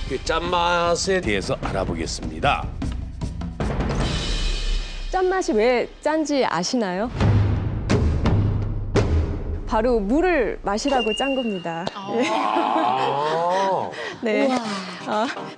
그 짠맛에 대해서 알아보겠습니다. 짠맛이 왜 짠지 아시나요? 바로 물을 마시라고 짠 겁니다. 네.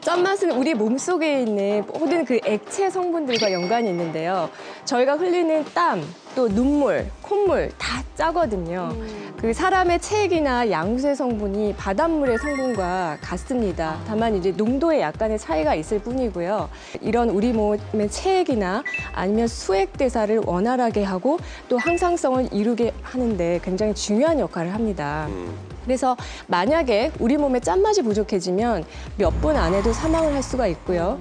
짠맛은 우리 몸속에 있는 모든 그 액체 성분들과 연관이 있는데요. 저희가 흘리는 땀, 또 눈물, 콧물 다 짜거든요. 그 사람의 체액이나 양수의 성분이 바닷물의 성분과 같습니다. 다만 이제 농도에 약간의 차이가 있을 뿐이고요. 이런 우리 몸의 체액이나 아니면 수액 대사를 원활하게 하고 또 항상성을 이루게 하는데 굉장히 중요한 역할을 합니다. 그래서 만약에 우리 몸에 짠맛이 부족해지면 몇 분 안에도 사망을 할 수가 있고요.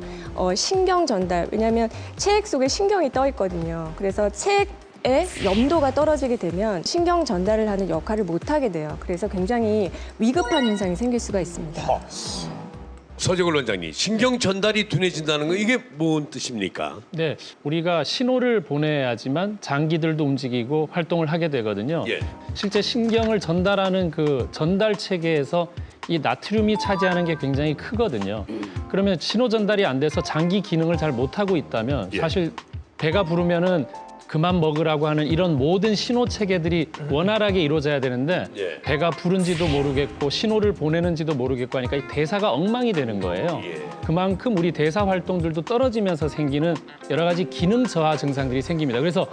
신경 전달, 왜냐하면 체액 속에 신경이 떠 있거든요. 그래서 체액의 염도가 떨어지게 되면 신경 전달을 하는 역할을 못하게 돼요. 그래서 굉장히 위급한 현상이 생길 수가 있습니다. 서재걸 원장님, 신경 전달이 둔해진다는 거 이게 뭔 뜻입니까? 네, 우리가 신호를 보내야지만 장기들도 움직이고 활동을 하게 되거든요. 예. 실제 신경을 전달하는 그 전달 체계에서 이 나트륨이 차지하는 게 굉장히 크거든요. 그러면 신호 전달이 안 돼서 장기 기능을 잘 못하고 있다면 예. 사실 배가 부르면은 그만 먹으라고 하는 이런 모든 신호 체계들이 원활하게 이루어져야 되는데 예. 배가 부른지도 모르겠고 신호를 보내는지도 모르겠고 하니까 이 대사가 엉망이 되는 거예요. 예. 그만큼 우리 대사 활동들도 떨어지면서 생기는 여러 가지 기능 저하 증상들이 생깁니다. 그래서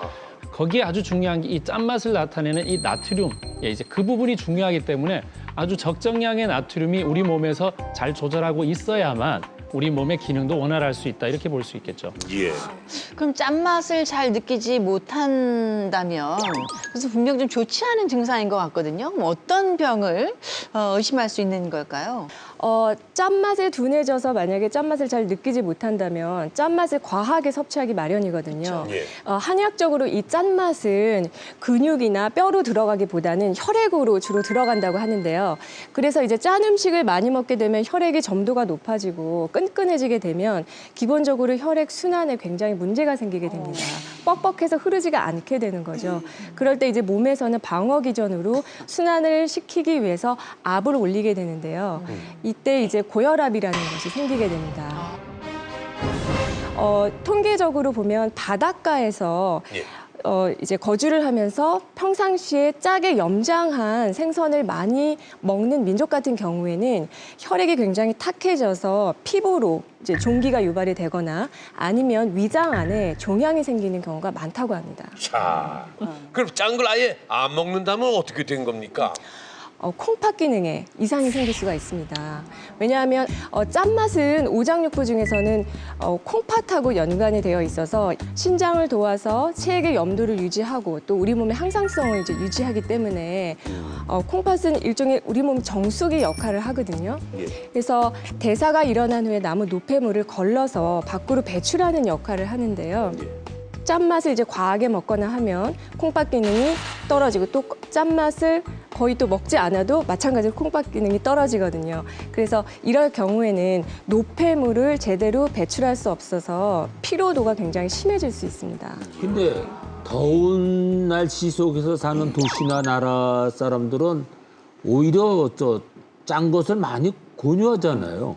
거기에 아주 중요한 게 이 짠맛을 나타내는 이 나트륨, 이제 그 부분이 중요하기 때문에 아주 적정량의 나트륨이 우리 몸에서 잘 조절하고 있어야만 우리 몸의 기능도 원활할 수 있다, 이렇게 볼 수 있겠죠. 예. 그럼 짠맛을 잘 느끼지 못한다면 그래서 분명 좀 좋지 않은 증상인 것 같거든요. 그럼 어떤 병을 의심할 수 있는 걸까요? 짠맛에 둔해져서 만약에 짠맛을 잘 느끼지 못한다면 짠맛을 과하게 섭취하기 마련이거든요. 그렇죠. 예. 한의학적으로 이 짠맛은 근육이나 뼈로 들어가기보다는 혈액으로 주로 들어간다고 하는데요. 그래서 이제 짠 음식을 많이 먹게 되면 혈액의 점도가 높아지고 끈끈해지게 되면 기본적으로 혈액 순환에 굉장히 문제가 생기게 됩니다. 뻑뻑해서 흐르지가 않게 되는 거죠. 그럴 때 이제 몸에서는 방어 기전으로 순환을 시키기 위해서 압을 올리게 되는데요. 이때 이제 고혈압이라는 것이 생기게 됩니다. 통계적으로 보면 바닷가에서 예. 이제 거주를 하면서 평상시에 짜게 염장한 생선을 많이 먹는 민족 같은 경우에는 혈액이 굉장히 탁해져서 피부로 이제 종기가 유발이 되거나 아니면 위장 안에 종양이 생기는 경우가 많다고 합니다. 자, 그럼 짠 걸 아예 안 먹는다면 어떻게 된 겁니까? 콩팥 기능에 이상이 생길 수가 있습니다. 왜냐하면 짠맛은 오장육부 중에서는 콩팥하고 연관이 되어 있어서 신장을 도와서 체액의 염도를 유지하고 또 우리 몸의 항상성을 이제 유지하기 때문에 콩팥은 일종의 우리 몸 정수기 역할을 하거든요. 예. 그래서 대사가 일어난 후에 남은 노폐물을 걸러서 밖으로 배출하는 역할을 하는데요. 짠맛을 이제 과하게 먹거나 하면 콩팥 기능이 떨어지고 또 짠맛을 거의 또 먹지 않아도 마찬가지로 콩팥 기능이 떨어지거든요. 그래서 이럴 경우에는 노폐물을 제대로 배출할 수 없어서 피로도가 굉장히 심해질 수 있습니다. 근데 더운 날씨 속에서 사는 도시나 나라 사람들은 오히려 짠 것을 많이 권유하잖아요.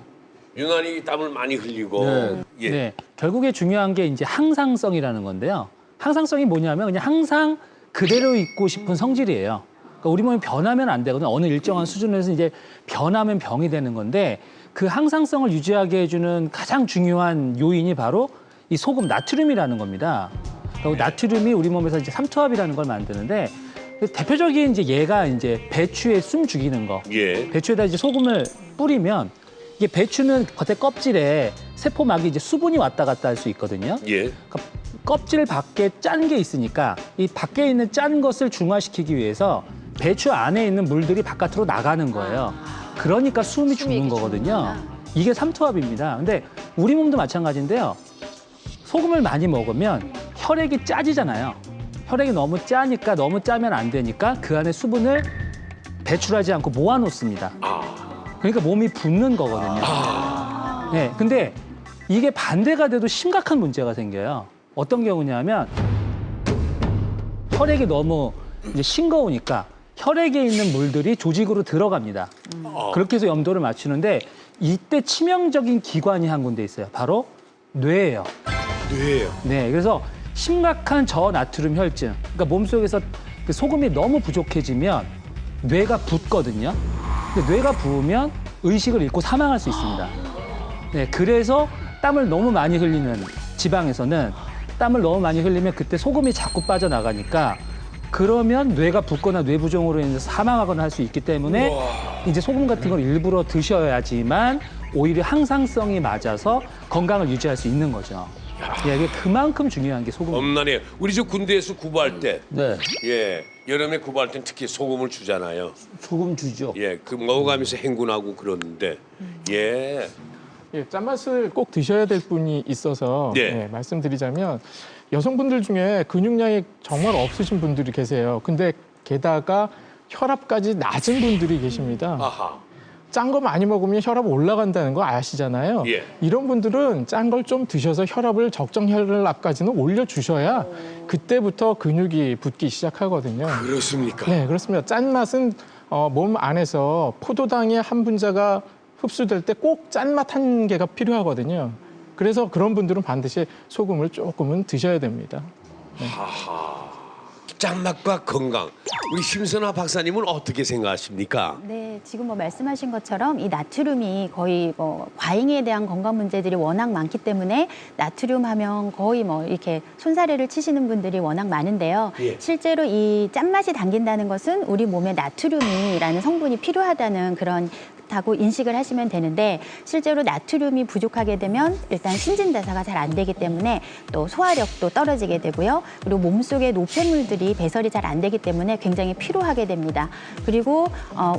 유난히 땀을 많이 흘리고. 네. 예. 네, 결국에 중요한 게 이제 항상성이라는 건데요. 항상성이 뭐냐면 그냥 항상 그대로 있고 싶은 성질이에요. 그러니까 우리 몸이 변하면 안 되거든요. 어느 일정한 수준에서 이제 변하면 병이 되는 건데 그 항상성을 유지하게 해주는 가장 중요한 요인이 바로 이 소금 나트륨이라는 겁니다. 그러니까 나트륨이 우리 몸에서 이제 삼투압이라는 걸 만드는데 대표적인 이제 얘가 이제 배추에 숨 죽이는 거. 예. 배추에다 이제 소금을 뿌리면 이게 배추는 겉에 껍질에 세포막이 이제 수분이 왔다 갔다 할 수 있거든요. 예. 그러니까 껍질 밖에 짠 게 있으니까 이 밖에 있는 짠 것을 중화시키기 위해서 배추 안에 있는 물들이 바깥으로 나가는 거예요. 그러니까 숨이 죽는 거거든요. 이게 삼투압입니다. 근데 우리 몸도 마찬가지인데요. 소금을 많이 먹으면 혈액이 짜지잖아요. 혈액이 너무 짜니까 너무 짜면 안 되니까 그 안에 수분을 배출하지 않고 모아놓습니다. 그러니까 몸이 붓는 거거든요. 네, 근데 이게 반대가 돼도 심각한 문제가 생겨요. 어떤 경우냐면 혈액이 너무 이제 싱거우니까 혈액에 있는 물들이 조직으로 들어갑니다. 그렇게 해서 염도를 맞추는데 이때 치명적인 기관이 한 군데 있어요. 바로 뇌예요. 뇌예요. 네, 그래서 심각한 저나트륨 혈증. 그러니까 몸속에서 그 소금이 너무 부족해지면 뇌가 붓거든요. 근데 뇌가 부으면 의식을 잃고 사망할 수 있습니다. 네, 그래서 땀을 너무 많이 흘리는 지방에서는 땀을 너무 많이 흘리면 그때 소금이 자꾸 빠져나가니까 그러면 뇌가 붓거나 뇌부종으로 인해서 사망하거나 할 수 있기 때문에 이제 소금 같은 걸 일부러 드셔야지만 오히려 항상성이 맞아서 건강을 유지할 수 있는 거죠. 예, 이게 그만큼 중요한 게 소금입니다. 엄나네. 우리 저 군대에서 구보할 때, 네, 예, 여름에 구보할 땐 특히 소금을 주잖아요. 소금 주죠. 예, 그 먹어가면서 행군하고 그러는데, 예, 예, 짠맛을 꼭 드셔야 될 분이 있어서 네. 예, 말씀드리자면 여성분들 중에 근육량이 정말 없으신 분들이 계세요. 근데 게다가 혈압까지 낮은 분들이 계십니다. 아하, 짠 거 많이 먹으면 혈압 올라간다는 거 아시잖아요. 예. 이런 분들은 짠 걸 좀 드셔서 혈압을 적정 혈압까지는 올려주셔야 그때부터 근육이 붙기 시작하거든요. 그렇습니까? 네, 그렇습니다. 짠맛은 몸 안에서 포도당의 한 분자가 흡수될 때 꼭 짠맛 한 개가 필요하거든요. 그래서 그런 분들은 반드시 소금을 조금은 드셔야 됩니다. 짠맛과 건강. 우리 심선아 박사님은 어떻게 생각하십니까? 네, 지금 뭐 말씀하신 것처럼 이 나트륨이 거의 뭐 과잉에 대한 건강 문제들이 워낙 많기 때문에 나트륨 하면 거의 뭐 이렇게 손사래를 치시는 분들이 워낙 많은데요. 예. 실제로 이 짠맛이 당긴다는 것은 우리 몸에 나트륨이라는 성분이 필요하다는 그런 다고 인식을 하시면 되는데 실제로 나트륨이 부족하게 되면 일단 신진대사가 잘 안 되기 때문에 또 소화력도 떨어지게 되고요. 그리고 몸속의 노폐물들이 배설이 잘 안 되기 때문에 굉장히 피로하게 됩니다. 그리고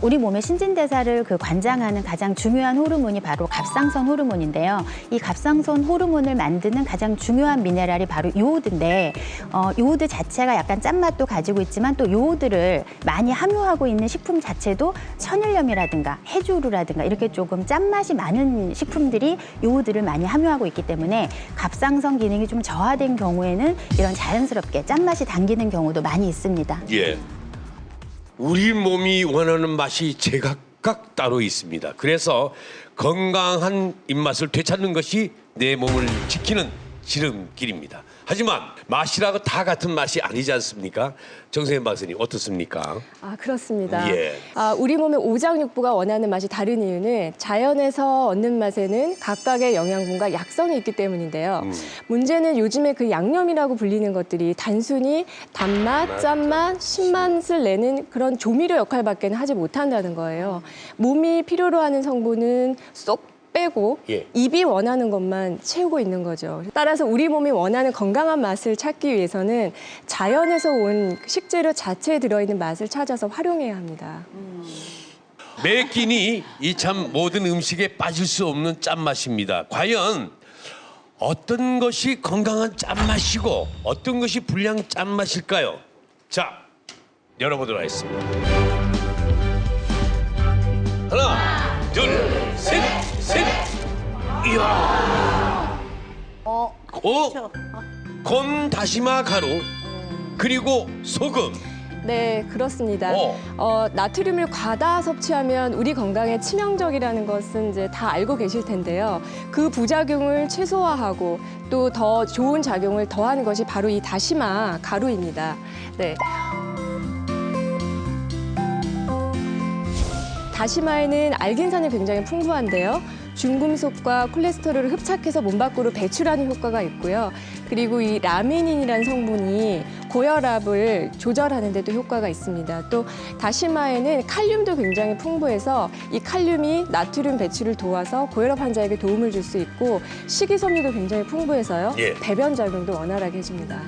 우리 몸의 신진대사를 그 관장하는 가장 중요한 호르몬이 바로 갑상선 호르몬인데요. 이 갑상선 호르몬을 만드는 가장 중요한 미네랄이 바로 요오드인데 요오드 자체가 약간 짠맛도 가지고 있지만 또 요오드를 많이 함유하고 있는 식품 자체도 천일염이라든가 해조류라든가 이렇게 조금 짠맛이 많은 식품들이 요오드를 많이 함유하고 있기 때문에 갑상선 기능이 좀 저하된 경우에는 이런 자연스럽게 짠맛이 당기는 경우도 많이 있습니다. 예. 우리 몸이 원하는 맛이 제각각 따로 있습니다. 그래서 건강한 입맛을 되찾는 것이 내 몸을 지키는 지름길입니다. 하지만 맛이라고 다 같은 맛이 아니지 않습니까? 정세현 박사님 어떻습니까? 아, 그렇습니다. 예. 우리 몸의 오장육부가 원하는 맛이 다른 이유는 자연에서 얻는 맛에는 각각의 영양분과 약성이 있기 때문인데요. 문제는 요즘에 그 양념이라고 불리는 것들이 단순히 단맛, 짠맛, 신맛을 내는 그런 조미료 역할밖에 하지 못한다는 거예요. 몸이 필요로 하는 성분은 쏙 빼고 예. 입이 원하는 것만 채우고 있는 거죠. 따라서 우리 몸이 원하는 건강한 맛을 찾기 위해서는 자연에서 온 식재료 자체에 들어있는 맛을 찾아서 활용해야 합니다. 매 끼니 이 참 모든 음식에 빠질 수 없는 짠맛입니다. 과연 어떤 것이 건강한 짠맛이고 어떤 것이 불량 짠맛일까요? 자, 열어보도록 하겠습니다. 하나, 둘, 셋, 셋. 이야. 곰 다시마 가루 그리고 소금. 네, 그렇습니다. 나트륨을 과다 섭취하면 우리 건강에 치명적이라는 것은 이제 다 알고 계실 텐데요. 그 부작용을 최소화하고 또 더 좋은 작용을 더하는 것이 바로 이 다시마 가루입니다. 네. 다시마에는 알긴산이 굉장히 풍부한데요. 중금속과 콜레스테롤을 흡착해서 몸 밖으로 배출하는 효과가 있고요. 그리고 이 라미닌이라는 성분이 고혈압을 조절하는 데도 효과가 있습니다. 또 다시마에는 칼륨도 굉장히 풍부해서 이 칼륨이 나트륨 배출을 도와서 고혈압 환자에게 도움을 줄 수 있고 식이섬유도 굉장히 풍부해서요. 예. 배변 작용도 원활하게 해줍니다.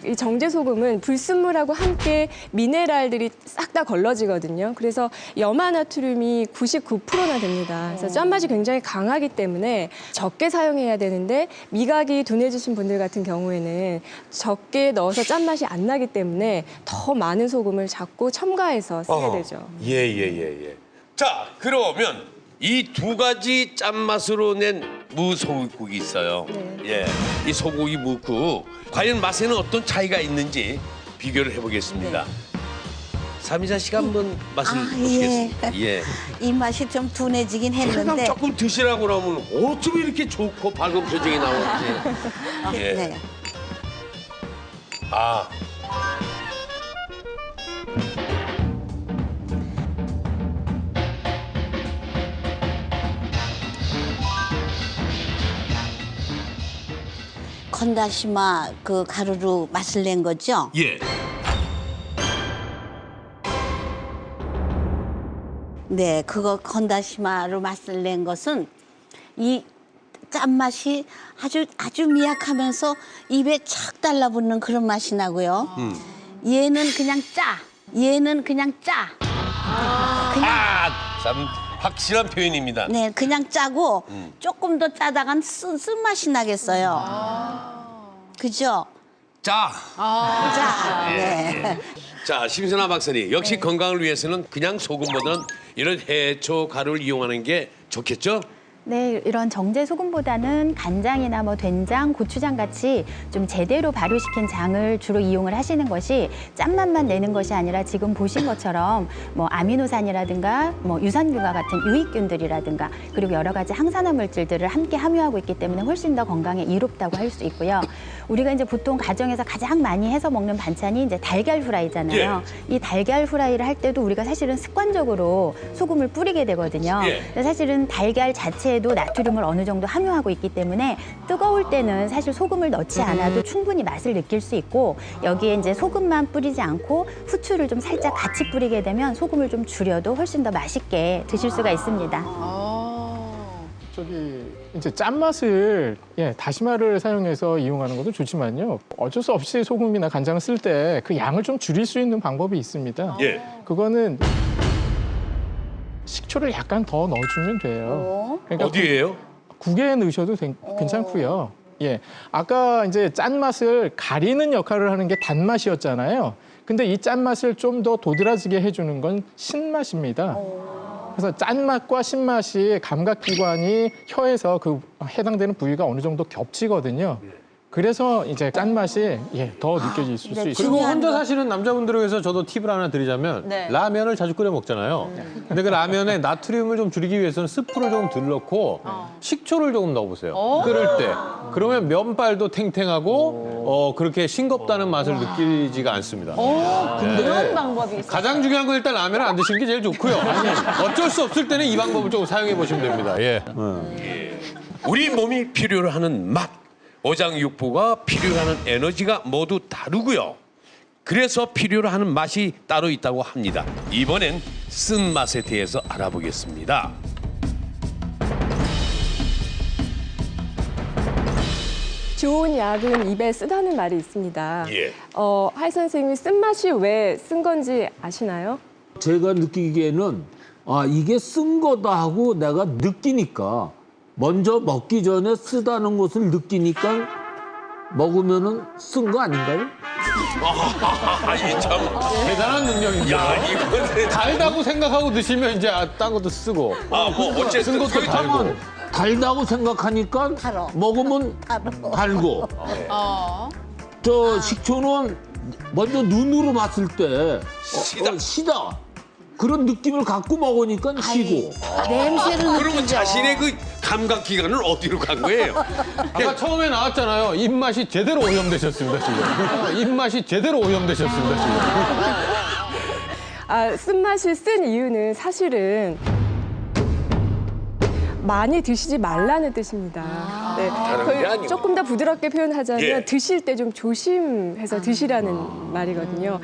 이 정제소금은 불순물하고 함께 미네랄들이 싹 다 걸러지거든요. 그래서 염화나트륨이 99%나 됩니다. 그래서 짠맛이 굉장히 강하기 때문에 적게 사용해야 되는데 미각이 둔해지신 분들 같은 경우에는 적게 넣어서 짠맛이 안 나기 때문에 더 많은 소금을 자꾸 첨가해서 쓰게 되죠. 예. 자, 그러면 이 두 가지 짠맛으로 낸 무소고기 있어요. 네. 예, 이 소고기 묵국 과연 맛에는 어떤 차이가 있는지 비교를 해보겠습니다. 삼이자 씨가 한번 맛을 보시겠습니다. 예. 이 맛이 좀 둔해지긴 그냥 했는데. 조금 드시라고 그러면 어쩜 이렇게 좋고 밝은 표정이 나오는지. 예. 네. 아. 건다시마 그 가루로 맛을 낸 거죠? 예. 네, 그거 건다시마로 맛을 낸 것은 이 짠맛이 아주 미약하면서 입에 착 달라붙는 그런 맛이 나고요. 얘는 그냥 짜. 얘는 그냥 짜. 참 확실한 표현입니다. 네, 그냥 짜고 조금 더 짜다간 쓴맛이 나겠어요. 그죠? 자, 짜. 네. 자 심선아 박사님 역시 건강을 위해서는 그냥 소금보다는 이런 해초 가루를 이용하는 게 좋겠죠? 네, 이런 정제 소금보다는 간장이나 뭐 된장, 고추장 같이 좀 제대로 발효시킨 장을 주로 이용을 하시는 것이 짠맛만 내는 것이 아니라 지금 보신 것처럼 뭐 아미노산이라든가 뭐 유산균과 같은 유익균들이라든가 그리고 여러 가지 항산화 물질들을 함께 함유하고 있기 때문에 훨씬 더 건강에 이롭다고 할 수 있고요. 우리가 이제 보통 가정에서 가장 많이 해서 먹는 반찬이 이제 달걀 후라이잖아요. 이 달걀 후라이를 할 때도 우리가 사실은 습관적으로 소금을 뿌리게 되거든요. 예. 근데 사실은 달걀 자체에도 나트륨을 어느 정도 함유하고 있기 때문에 뜨거울 때는 사실 소금을 넣지 않아도 충분히 맛을 느낄 수 있고 여기에 이제 소금만 뿌리지 않고 후추를 좀 살짝 같이 뿌리게 되면 소금을 좀 줄여도 훨씬 더 맛있게 드실 수가 있습니다. 저기 이제 짠맛을 다시마를 사용해서 이용하는 것도 좋지만요. 어쩔 수 없이 소금이나 간장을 쓸 때 그 양을 좀 줄일 수 있는 방법이 있습니다. 예. 그거는 식초를 약간 더 넣어주면 돼요. 그러니까 어디예요? 국에 넣으셔도 괜찮고요. 예, 아까 이제 짠맛을 가리는 역할을 하는 게 단맛이었잖아요. 근데 이 짠맛을 좀 더 도드라지게 해주는 건 신맛입니다. 그래서 짠맛과 신맛이 감각기관이 혀에서 그 해당되는 부위가 어느 정도 겹치거든요. 그래서 이제 짠맛이 더 느껴질 수 있어요. 그리고 혼자 사시는 남자분들을 위해서 저도 팁을 하나 드리자면 네. 라면을 자주 끓여 먹잖아요. 근데 그 라면에 나트륨을 좀 줄이기 위해서는 스프를 조금 덜 넣고 식초를 조금 넣어보세요. 끓을 때. 그러면 면발도 탱탱하고 그렇게 싱겁다는 맛을 느끼지가 않습니다. 그런 방법이 있어요. 가장 중요한 건 일단 라면을 안 드시는 게 제일 좋고요. 어쩔 수 없을 때는 이 방법을 조금 사용해 보시면 됩니다. 예. 우리 몸이 필요로 하는 맛, 오장육부가 필요로 하는 에너지가 모두 다르고요. 그래서 필요로 하는 맛이 따로 있다고 합니다. 이번엔 쓴맛에 대해서 알아보겠습니다. 좋은 약은 입에 쓰다는 말이 있습니다. 예. 하이 선생님이 쓴맛이 왜 쓴 건지 아시나요? 제가 느끼기에는 이게 쓴 거다 하고 내가 느끼니까 먼저 먹기 전에 쓰다는 것을 느끼니까 먹으면은 쓴 거 아닌가요? 아니 참. 대단한 능력입니다. 야 이거는 달다고 생각하고 드시면 이제 딴 것도 쓰고 뭐 어쨌든 쓴 것도 달고 달다고 생각하니까 달어. 먹으면 달고 저 식초는 먼저 눈으로 봤을 때 시다 그런 느낌을 갖고 먹으니까 시고 냄새를 그러면 느끼죠. 자신의 그 감각 기관을 어디로 간 거예요? 아까 처음에 나왔잖아요. 입맛이 제대로 오염되셨습니다 지금. 입맛이 제대로 오염되셨습니다 지금. 쓴맛이 쓴 이유는 사실은 많이 드시지 말라는 뜻입니다. 네, 다른 게 아니고. 조금 더 부드럽게 표현하자면 예. 드실 때 좀 조심해서 드시라는 말이거든요.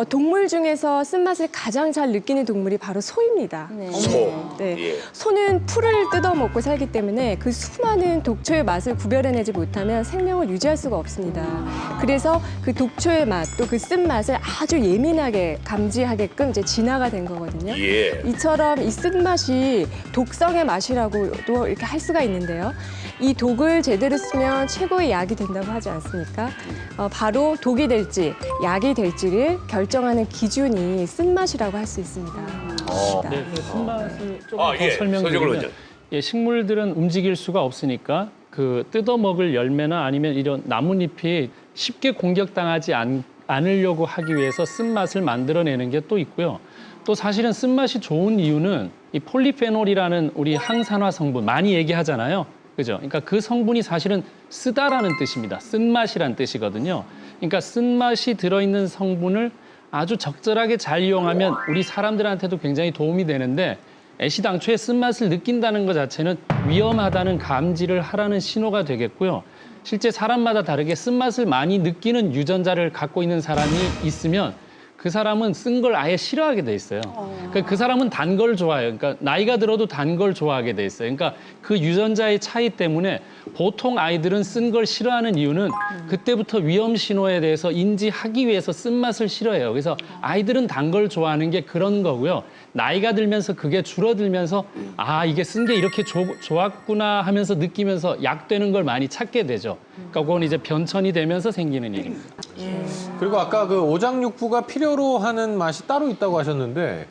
동물 중에서 쓴맛을 가장 잘 느끼는 동물이 바로 소입니다. 소. 네. 예. 소는 풀을 뜯어먹고 살기 때문에 그 수많은 독초의 맛을 구별해내지 못하면 생명을 유지할 수가 없습니다. 그래서 그 독초의 맛, 또 그 쓴맛을 아주 예민하게 감지하게끔 이제 진화가 된 거거든요. 예. 이처럼 이 쓴맛이 독성의 맛이라고도 이렇게 할 수가 있는데요. 이 독을 제대로 쓰면 최고의 약이 된다고 하지 않습니까? 바로 독이 될지 약이 될지를 결정하는 기준이 쓴맛이라고 할 수 있습니다. 네, 쓴맛을 조금 더 서정을 설명드리면 원장. 식물들은 움직일 수가 없으니까 그 뜯어먹을 열매나 아니면 이런 나뭇잎이 쉽게 공격당하지 않으려고 하기 위해서 쓴맛을 만들어내는 게 또 있고요. 또 사실은 쓴맛이 좋은 이유는 이 폴리페놀이라는 우리 항산화 성분 많이 얘기하잖아요. 그죠? 그러니까 그 성분이 사실은 쓰다라는 뜻입니다. 쓴맛이란 뜻이거든요. 그러니까 쓴맛이 들어있는 성분을 아주 적절하게 잘 이용하면 우리 사람들한테도 굉장히 도움이 되는데 애시당초에 쓴맛을 느낀다는 것 자체는 위험하다는 감지를 하라는 신호가 되겠고요. 실제 사람마다 다르게 쓴맛을 많이 느끼는 유전자를 갖고 있는 사람이 있으면 그 사람은 쓴 걸 아예 싫어하게 돼 있어요. 그러니까 그 사람은 단 걸 좋아해요. 그러니까 나이가 들어도 단 걸 좋아하게 돼 있어요. 그러니까 그 유전자의 차이 때문에 보통 아이들은 쓴 걸 싫어하는 이유는 그때부터 위험 신호에 대해서 인지하기 위해서 쓴맛을 싫어해요. 그래서 아이들은 단 걸 좋아하는 게 그런 거고요. 나이가 들면서 그게 줄어들면서 아, 이게 쓴 게 이렇게 좋았구나 하면서 느끼면서 약되는 걸 많이 찾게 되죠. 그러니까 그건 이제 변천이 되면서 생기는 일입니다. 그리고 아까 그 오장육부가 필요로 하는 맛이 따로 있다고 하셨는데